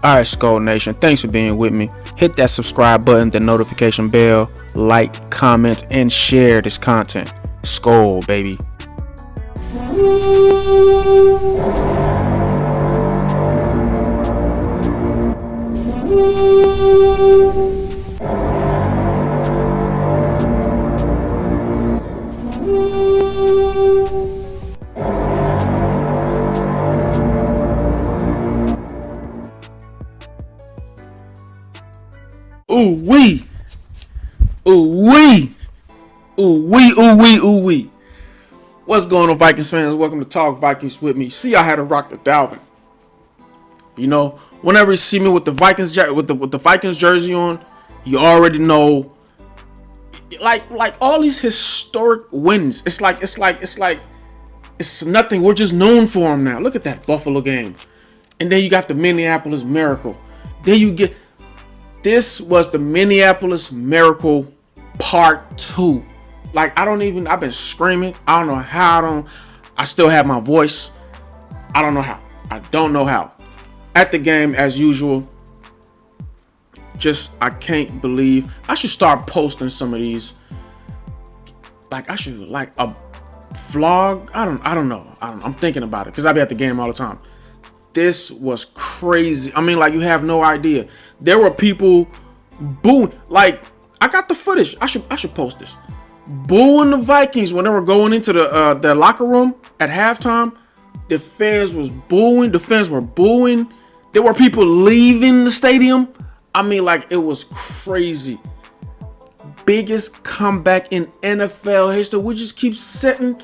Alright, Skull Nation, thanks for being with me. Hit that subscribe button, the notification bell, like, comment, and share this content. Skull, baby. Ooh wee, ooh wee, ooh wee, ooh wee, ooh wee. What's going on, Vikings fans? Welcome to Talk Vikings with me. See, I had to rock the Dalvin. You know, whenever you see me with the Vikings with the Vikings jersey on, you already know. Like all these historic wins. It's nothing. We're just known for them now. Look at that Buffalo game, and then you got the Minneapolis Miracle. Then you get. This was the Minneapolis Miracle Part 2. Like, I've been screaming. I don't know how I still have my voice. I don't know how. I don't know how. At the game, as usual, I can't believe. I should start posting some of these. Like, I should, like, a vlog. I don't know. I'm thinking about it because I be at the game all the time. This was crazy. I mean, like, you have no idea. There were people booing. Like, I got the footage. I should post this. Booing the Vikings when they were going into the locker room at halftime. The fans was booing. The fans were booing. There were people leaving the stadium. I mean, like, it was crazy. Biggest comeback in NFL history. We just keep setting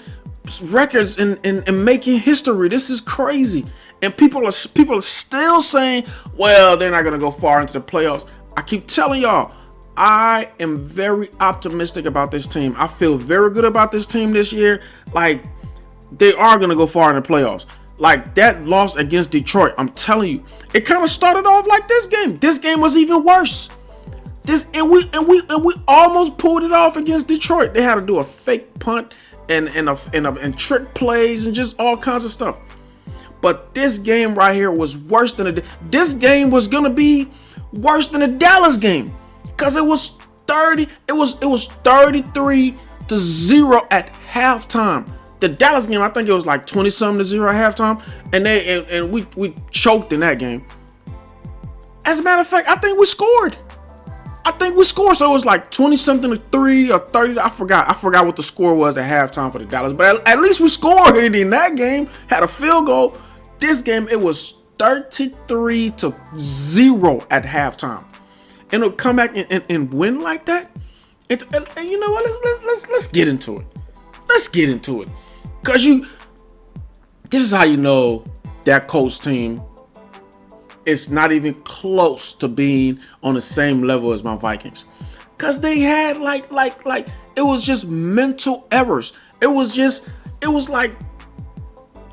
records and making history. This is crazy. And people are still saying, well, they're not going to go far into the playoffs. I keep telling y'all, I am very optimistic about this team. I feel very good about this team this year. Like, they are going to go far in the playoffs. Like, that loss against Detroit, I'm telling you, it kind of started off like this game. This game was even worse. We almost pulled it off against Detroit. They had to do a fake punt and trick plays and just all kinds of stuff. But this game right here was worse than this game was gonna be worse than the Dallas game, because it was 33-0 at halftime. The Dallas game, I think it was like 20-something to 0 at halftime, and we choked in that game. As a matter of fact, I think we scored. So it was like 20-something to 3 or 30. I forgot what the score was at halftime for the Dallas, but at least we scored in that game. Had a field goal. This game, it was 33-0 at halftime, and it'll come back and win like that. And you know what? Let's get into it. Let's get into it, cause this is how you know that Colts team is not even close to being on the same level as my Vikings, cause they had like it was just mental errors. It was like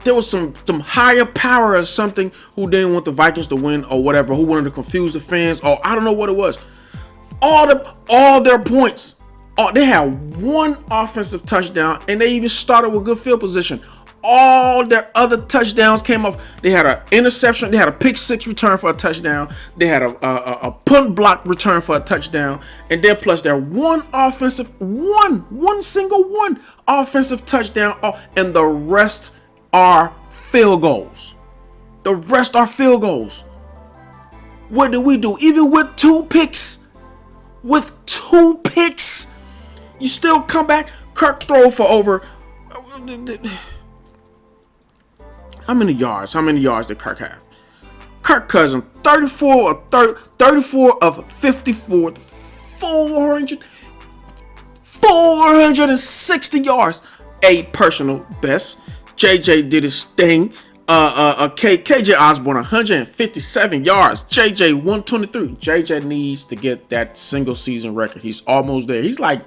there was some higher power or something who didn't want the Vikings to win or whatever, who wanted to confuse the fans, or I don't know what it was. All their points. They had one offensive touchdown, and they even started with good field position. All their other touchdowns came off. They had an interception. They had a pick six return for a touchdown. They had a punt block return for a touchdown, and then plus their one single offensive touchdown, and the rest are field goals. The rest are field goals. What did we do? Even with two picks, you still come back. Kirk throw for over. How many yards did Kirk have? Kirk Cousins, 34 of 54, 460 yards, a personal best. JJ did his thing. KJ Osborne, 157 yards. JJ 123. JJ needs to get that single season record. He's almost there. He's like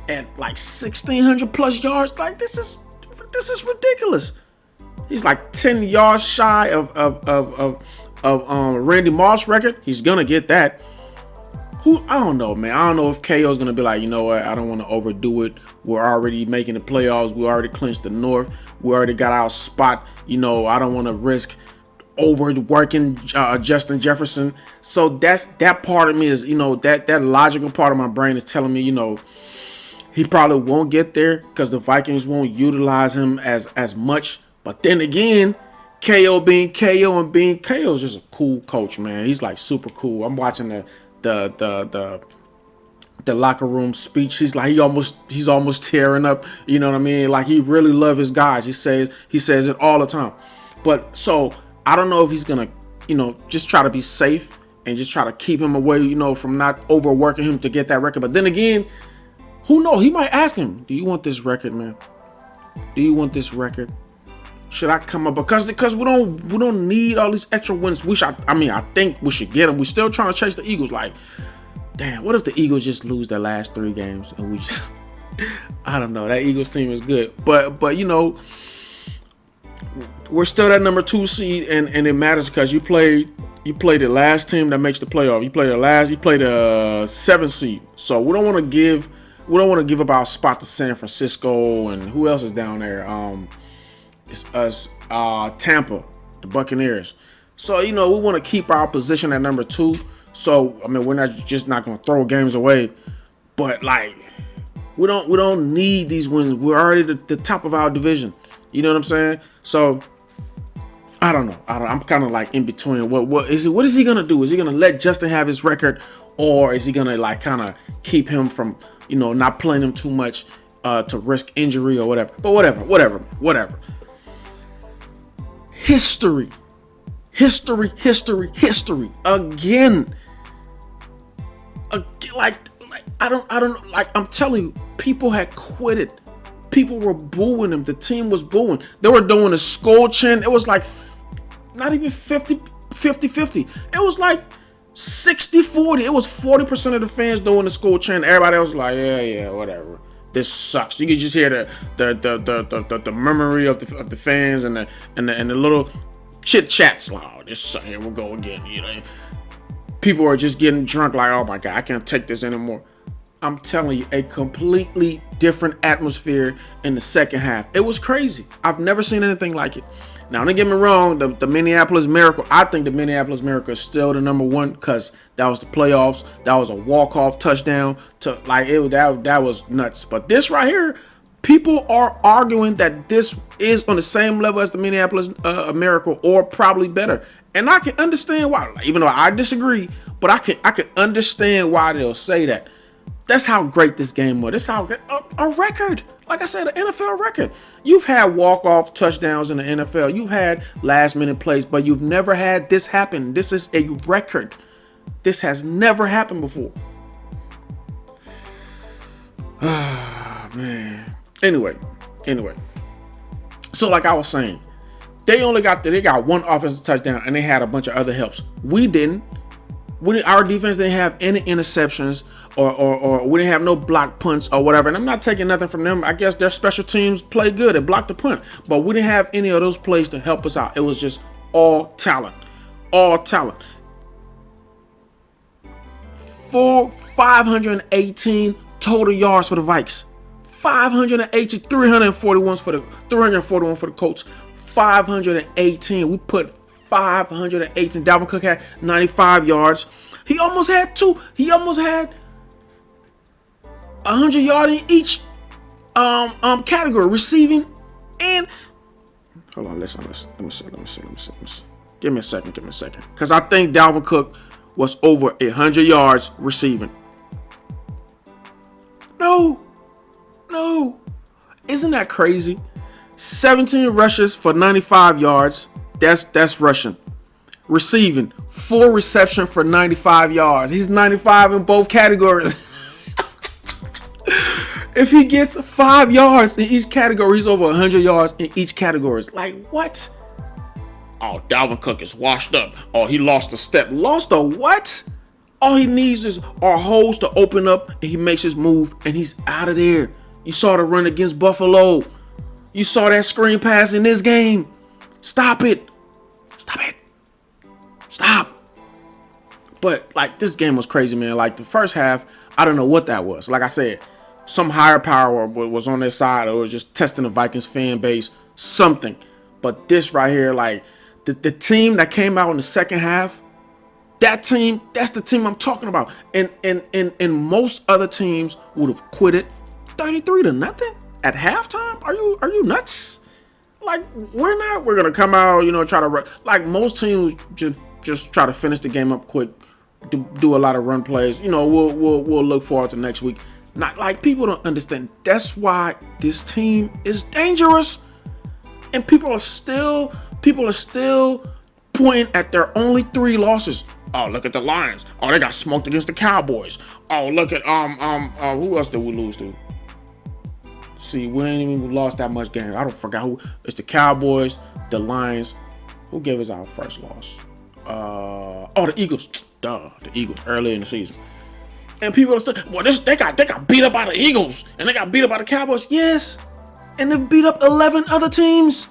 at like 1,600 plus yards. Like, this is ridiculous. He's like 10 yards shy of Randy Moss record. He's gonna get that. I don't know, man. I don't know if KO's gonna be like, you know what, I don't want to overdo it. We're already making the playoffs. We already clinched the North. We already got our spot. You know, I don't want to risk overworking Justin Jefferson. So that part of me is, that logical part of my brain is telling me, he probably won't get there because the Vikings won't utilize him as much. But then again, KO being KO and being KO is just a cool coach, man. He's like super cool. I'm watching the locker room speech. He's almost tearing up. You know what I mean? Like, he really loves his guys. He says it all the time. But so I don't know if he's gonna, just try to be safe and just try to keep him away, from not overworking him to get that record. But then again, who knows? He might ask him, "Do you want this record, man? Do you want this record? Should I come up?" Because we don't need all these extra wins. I think we should get them. We're still trying to chase the Eagles. Like, damn, what if the Eagles just lose their last 3 games and we just I don't know. That Eagles team is good. But we're still that number 2 seed, and it matters because you play the last team that makes the playoff. You play the 7th seed. So we don't want to give up our spot to San Francisco, and who else is down there? It's us, Tampa, the Buccaneers. So, we want to keep our position at number 2. So, we're not going to throw games away, but like, we don't need these wins. We're already the top of our division. You know what I'm saying? So, I don't know. I'm kind of like in between. What is he gonna do? Is he gonna let Justin have his record, or is he gonna like kind of keep him from, not playing him too much to risk injury or whatever? But whatever. History. Again. Like I don't like. I'm telling you, people had quitted. People were booing him. The team was booing. They were doing a skull chin. It was like not even 50-50. It was like 60-40. It was 40% of the fans doing the skull chin. Everybody else was like, yeah, whatever. This sucks. You could just hear the memory of the fans and the little chit chats. Like, oh, this sucks. Here we go again. People are just getting drunk. Like, oh my God, I can't take this anymore. I'm telling you, a completely different atmosphere in the second half. It was crazy. I've never seen anything like it. Now, don't get me wrong, the Minneapolis Miracle, I think the Minneapolis Miracle is still the number 1 because that was the playoffs. That was a walk-off touchdown. That was nuts. But this right here, people are arguing that this is on the same level as the Minneapolis Miracle, or probably better. And I can understand why, even though I disagree, but I can understand why they'll say that. That's how great this game was. That's how a record. Like I said, an NFL record. You've had walk-off touchdowns in the NFL. You've had last-minute plays, but you've never had this happen. This is a record. This has never happened before. Ah, man. Anyway. So like I was saying, they got 1 offensive touchdown, and they had a bunch of other helps. We didn't. Our defense didn't have any interceptions or we didn't have no block punts or whatever. And I'm not taking nothing from them. I guess their special teams play good and block the punt. But we didn't have any of those plays to help us out. It was just all talent. All talent. 518 total yards for the Vikes. 518, 341 for the Colts. 518. We put 518. Dalvin Cook had 95 yards. He almost had 100 yards in each category, receiving and hold on, listen. Let me see. Give me a second. Because I think Dalvin Cook was over 100 yards receiving. No. Isn't that crazy? 17 rushes for 95 yards. That's rushing. Receiving, 4 reception for 95 yards. He's 95 in both categories. If he gets 5 yards in each category, he's over 100 yards in each category. Like, what? Oh, Dalvin Cook is washed up. Oh, he lost a step. Lost a what? All he needs is our holes to open up, and he makes his move, and he's out of there. You saw the run against Buffalo. You saw that screen pass in this game. Stop it. But like, this game was crazy, man. Like, the first half, I don't know what that was. Like I said, some higher power was on their side, or was just testing the Vikings fan base, something. But this right here, like, The team that came out in the second half, that team, that's the team I'm talking about. And most other teams would have quit it 33-0 at halftime. Are you nuts? Like, we're gonna come out, try to like most teams just try to finish the game up quick, do a lot of run plays. We'll look forward to next week. Not like, people don't understand. That's why this team is dangerous, and people are still pointing at their only 3 losses. Oh, look at the Lions. Oh, they got smoked against the Cowboys. Oh, look at who else did we lose to? See, we ain't even lost that much game. I don't forget who. It's the Cowboys, the Lions. Who gave us our first loss? The Eagles. Duh, the Eagles early in the season. And people are still, well, they got beat up by the Eagles and they got beat up by the Cowboys. Yes, and they beat up 11 other teams.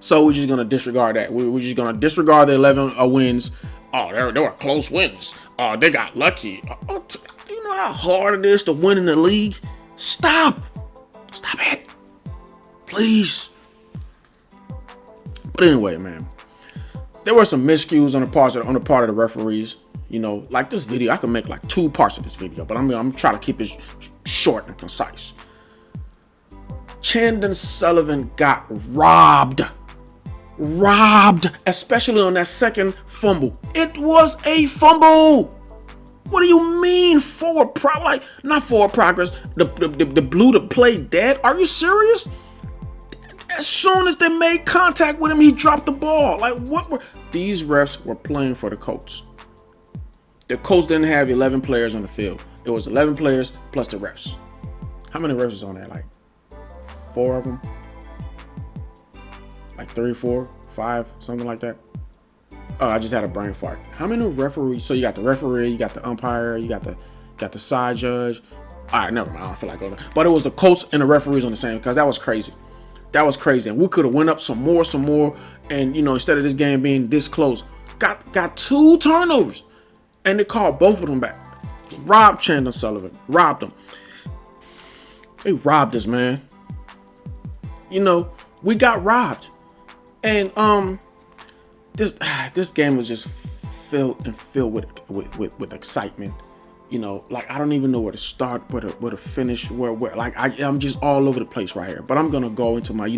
So we're just gonna disregard that. We're just gonna disregard the 11 wins. Oh, they were close wins. Oh, they got lucky. Do you know how hard it is to win in the league? Stop it, please. But anyway, man, there were some miscues on the part of the referees. Like this video, I can make like 2 parts of this video, but I'm trying to keep it short and concise. Chandon Sullivan got robbed, especially on that second fumble. It was a fumble. What do you mean not forward progress? The blew the play dead? Are you serious? As soon as they made contact with him, he dropped the ball. Like, these refs were playing for the Colts. The Colts didn't have 11 players on the field. It was 11 players plus the refs. How many refs was on there? Like 4 of them? Like 3, 4, 5, something like that. Oh, I just had a brain fart. How many referees? So you got the referee, you got the umpire, you got the side judge. All right, never mind. I don't feel like going there. But it was the Colts and the referees on the same, because that was crazy. And we could have went up some more. And, instead of this game being this close, got 2 turnovers. And they called both of them back. Robbed Chandon Sullivan. Robbed him. They robbed us, man. We got robbed. And this game was just filled with excitement. Like, I don't even know where to start, where to finish, where like I'm just all over the place right here. But I'm gonna go into my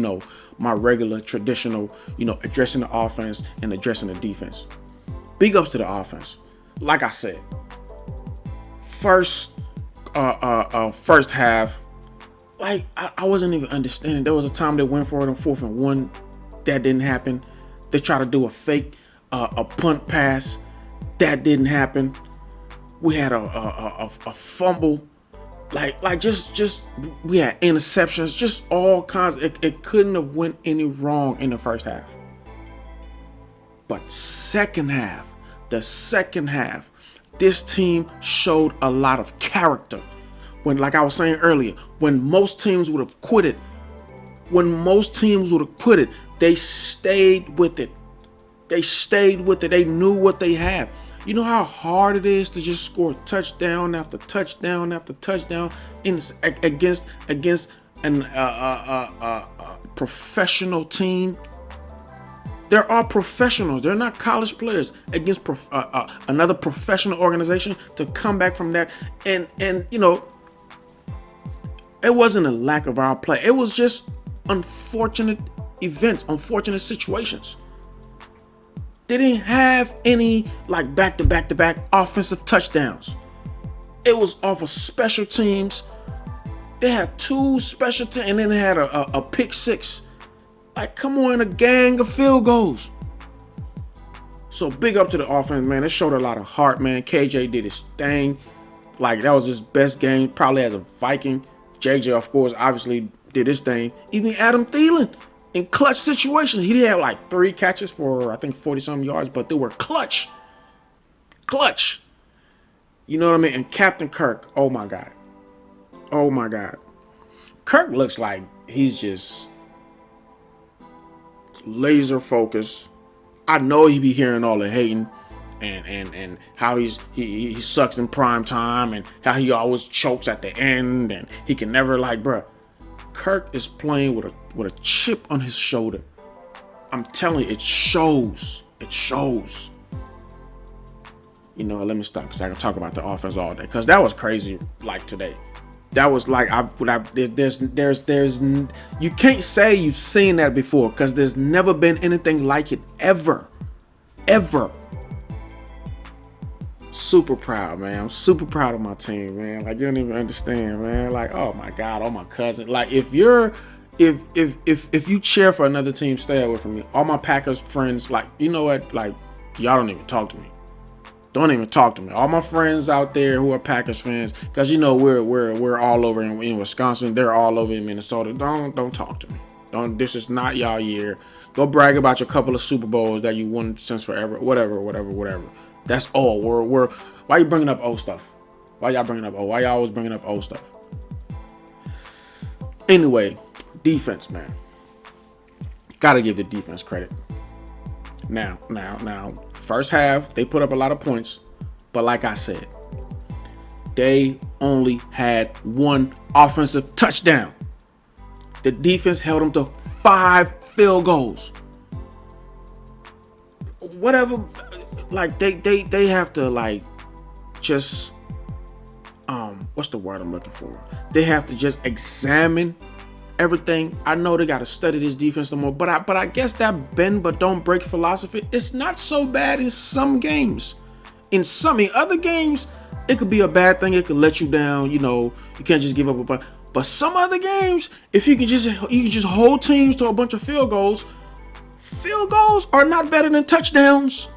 my regular traditional addressing the offense and addressing the defense. Big ups to the offense. Like I said, first half, like I wasn't even understanding. There was a time they went for it on 4th and 1. That didn't happen. They tried to do a fake a punt pass. That didn't happen. We had a fumble. Like just we had interceptions. Just all kinds. It couldn't have went any wrong in the first half. But the second half, this team showed a lot of character. When, like I was saying earlier, when most teams would have quit it, they stayed with it. They knew what they had. You know how hard it is to just score touchdown after touchdown after touchdown against an professional team. There are professionals. They're not college players against another professional organization to come back from that. And it wasn't a lack of our play. It was just unfortunate events, unfortunate situations. They didn't have any like back-to-back offensive touchdowns. It was off of special teams. They had 2 special teams, and then they had a pick 6. Like, come on, a gang of field goals. So big up to the offense, man. It showed a lot of heart, man. KJ did his thing. Like, that was his best game, probably as a Viking. JJ, of course, obviously did his thing. Even Adam Thielen in clutch situations. He had like 3 catches for, I think, 40-something yards, but they were clutch. You know what I mean? And Captain Kirk, oh my God. Kirk looks like he's just laser focused. I know he be hearing all the hating and how he sucks in prime time and how he always chokes at the end and he can never, like, bruh. Kirk is playing with a chip on his shoulder. I'm telling you, it shows. It shows. You know, let me stop because I can talk about the offense all day. Because that was crazy. Like today, that was like there's you can't say you've seen that before because there's never been anything like it ever. Super proud, man. I'm super proud of my team, man. Like, you don't even understand, man. Like, oh my God, all my cousins. Like, if you cheer for another team, stay away from me. All my Packers friends, like, you know what? Like, y'all don't even talk to me. Don't even talk to me. All my friends out there who are Packers fans, because you know we're all over in Wisconsin. They're all over in Minnesota. Don't talk to me. This is not y'all year. Go brag about your couple of Super Bowls that you won since forever. Whatever. That's all. Why you bringing up old stuff? Why y'all always bringing up old stuff? Anyway, defense, man. Gotta give the defense credit. Now, first half, they put up a lot of points, but like I said, they only had one offensive touchdown. The defense held them to 5 field goals. Whatever, like they have to like just what's the word I'm looking for? They have to just examine everything. I know they got to study this defense some more, but I guess that bend but don't break philosophy, it's not so bad in some games. In other games, it could be a bad thing. It could let you down. You know, you can't just give up a bunch. But some other games, if you can just hold teams to a bunch of field goals are not better than touchdowns.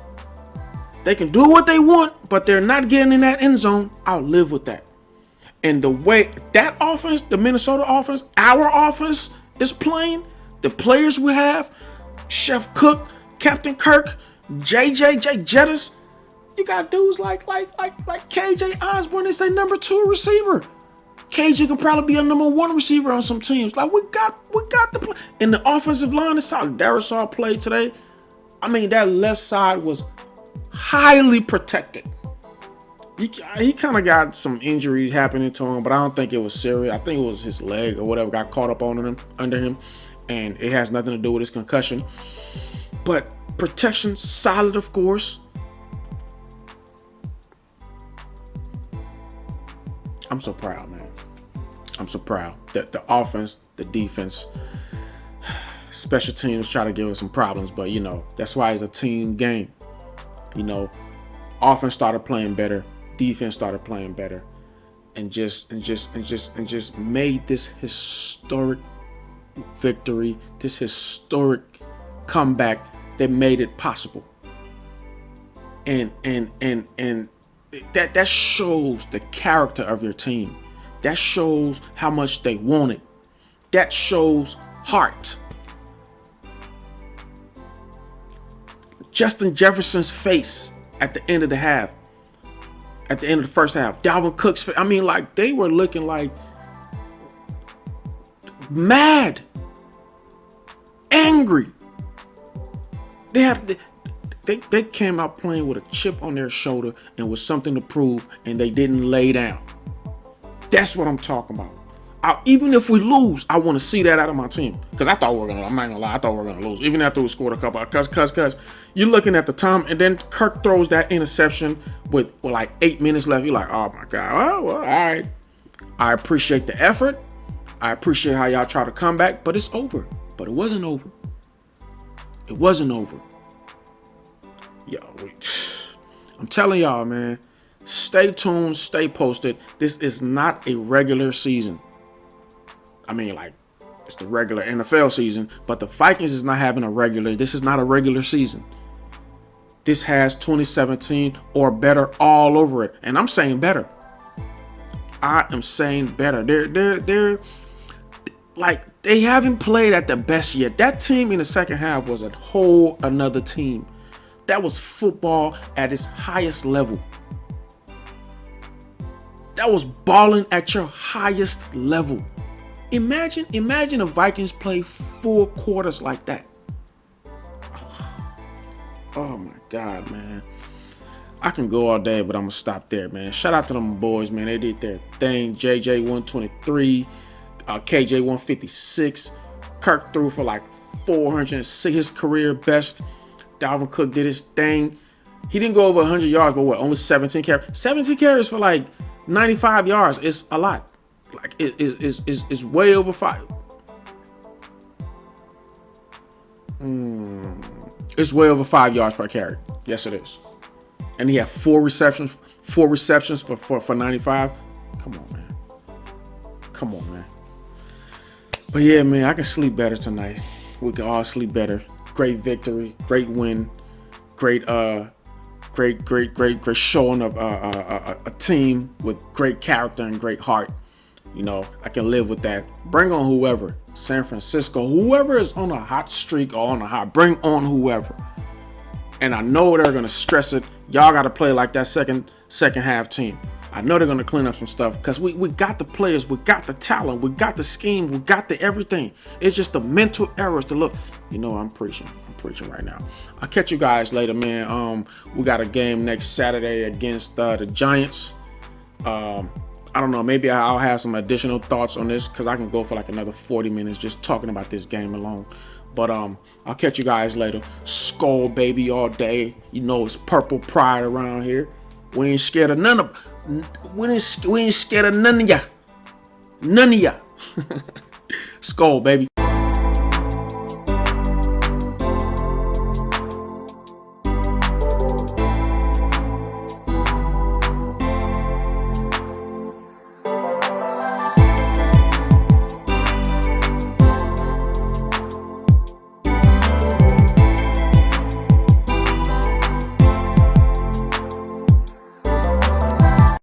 They can do what they want, but they're not getting in that end zone. I'll live with that. And the way that offense, the Minnesota offense, our offense is playing, the players we have, Chef Cook, Captain Kirk, JJ Jettis, you got dudes like KJ Osborne. They say number 2 receiver. KJ could probably be a number 1 receiver on some teams. Like we got the play. And the offensive line is solid. Darisaw played today. I mean, that left side was highly protected. He kind of got some injuries happening to him, but I don't think it was serious. I think it was his leg or whatever got caught up under him, and it has nothing to do with his concussion. But protection solid, of course. I'm so proud, man. I'm so proud that the offense, the defense, special teams try to give us some problems, but you know that's why it's a team game. You know, offense started playing better. Defense started playing better, and just made this historic victory, this historic comeback that made it possible. And that shows the character of your team. That shows how much they want it. That shows heart. Justin Jefferson's face at the end of the half. At the end of the first half, Dalvin Cook's face. I mean, like, they were looking like mad, angry. They came out playing with a chip on their shoulder and with something to prove, and they didn't lay down. That's what I'm talking about. Even if we lose, I want to see that out of my team. Because I'm not gonna lie, I thought we were gonna lose. Even after we scored a couple, because you're looking at the time, and then Kirk throws that interception with like 8 minutes left. You're like, oh my God. Oh, well, all right. I appreciate the effort. I appreciate how y'all try to come back, but it's over. But it wasn't over. It wasn't over. Yo, I'm telling y'all, man, stay tuned, stay posted. This is not a regular season. I mean, like, it's the regular NFL season, but the Vikings is not having this is not a regular season. This has 2017 or better all over it. And I'm saying better. I am saying better. They're like, they haven't played at the best yet. That team in the second half was a whole another team. That was football at its highest level. That was balling at your highest level. Imagine the Vikings play 4 quarters like that. Oh my God, man. I can go all day, but I'm gonna stop there, man. Shout out to them boys, man. They did their thing. JJ 123, KJ 156. Kirk threw for like 406, his career best. Dalvin Cook did his thing. He didn't go over 100 yards, but what? Only 17 carries. 17 carries for like 95 yards is a lot. Like it's way over 5. It's way over 5 yards per carry. Yes, it is. And he had 4 receptions. 4 receptions for 95. Come on, man. Come on, man. But yeah, man, I can sleep better tonight. We can all sleep better. Great victory, great win, great showing of a team with great character and great heart. You know, I can live with that. Bring on whoever. San Francisco, whoever is on a hot streak or on a hot, bring on whoever. And I know they're gonna stress it. Y'all got to play like that second half team. I know they're gonna clean up some stuff because we got the players, we got the talent, we got the scheme, we got the everything. It's just the mental errors to look. You know, I'm preaching right now. I'll catch you guys later, man. We got a game next Saturday against the Giants. I don't know, maybe I'll have some additional thoughts on this because I can go for like another 40 minutes just talking about this game alone. But I'll catch you guys later. Skull baby all day. You know, it's purple pride around here. We ain't scared of none of. We ain't scared of none of ya. None of ya. Skull baby.